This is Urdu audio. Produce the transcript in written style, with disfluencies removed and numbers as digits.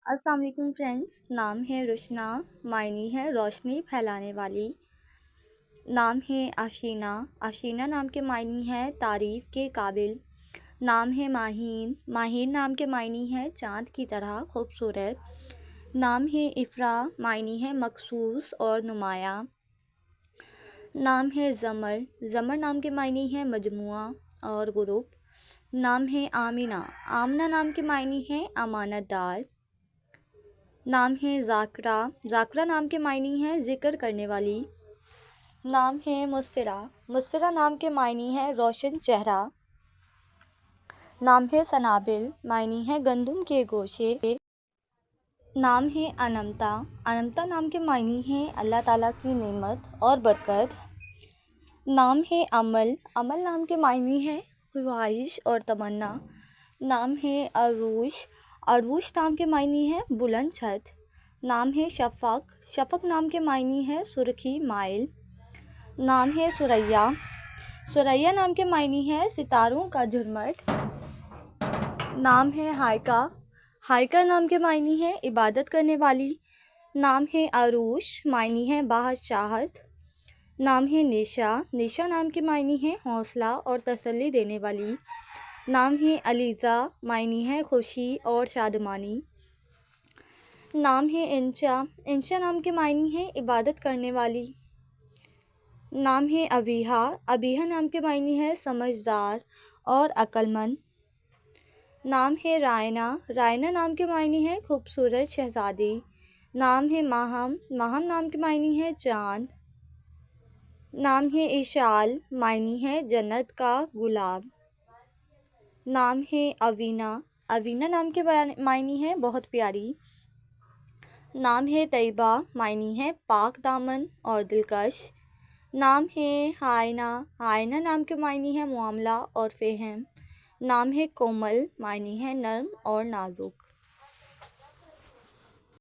السلام علیکم فرینڈس، نام ہے رشنا، معنی ہے روشنی پھیلانے والی۔ نام ہے آشینہ، آشینہ نام کے معنی ہے تعریف کے قابل۔ نام ہے ماہین، ماہین نام کے معنی ہے چاند کی طرح خوبصورت۔ نام ہے افرا، معنی ہے مخصوص اور نمایاں۔ نام ہے زمر، زمر نام کے معنی ہے مجموعہ اور گروپ۔ نام ہے آمنہ، آمنہ نام کے معنی ہے امانت دار۔ نام ہے ذاکرہ، ذاکرہ نام کے معنی ہے ذکر کرنے والی۔ نام ہے مسفرہ، مسفرہ نام کے معنی ہے روشن چہرہ۔ نام ہے سنابل، معنی ہے گندم کے گوشے۔ نام ہے انمتا، انمتا نام کے معنی ہے اللہ تعالیٰ کی نعمت اور برکت۔ نام ہے عمل، عمل نام کے معنی ہے خواہش اور تمنا۔ نام ہے عروش، عروش نام کے معنی ہے بلند چھت۔ نام ہے شفق، شفق نام کے معنی ہے سرخی مائل۔ نام ہے ثریا، ثریا نام کے معنی ہے ستاروں کا جھرمٹ۔ نام ہے ہائکہ، ہائکہ نام کے معنی ہے عبادت کرنے والی۔ نام ہے عروش، معنی ہے بحث چاہت۔ نام ہے نیشا، نیشا نام کے معنی ہے حوصلہ اور تسلی دینے والی۔ نام ہے علیزہ، معنی ہے خوشی اور شادمانی۔ نام ہے انشا، انشا نام کے معنی ہے عبادت کرنے والی۔ نام ہے ابیہا، ابیہا نام کے معنی ہے سمجھدار اور عقل مند۔ نام ہے رائنا، رائنا نام کے معنی ہے خوبصورت شہزادی۔ نام ہے ماہم، ماہم نام کے معنی ہے چاند۔ نام ہے اشال، معنی ہے جنت کا گلاب۔ نام ہے اوینا، اوینا نام کے معنی ہے بہت پیاری۔ نام ہے طیبہ، معنی ہے پاک دامن اور دلکش۔ نام ہے آئینہ، آئینہ نام کے معنی ہے معاملہ اور فہم۔ نام ہے کومل، معنی ہے نرم اور نازک۔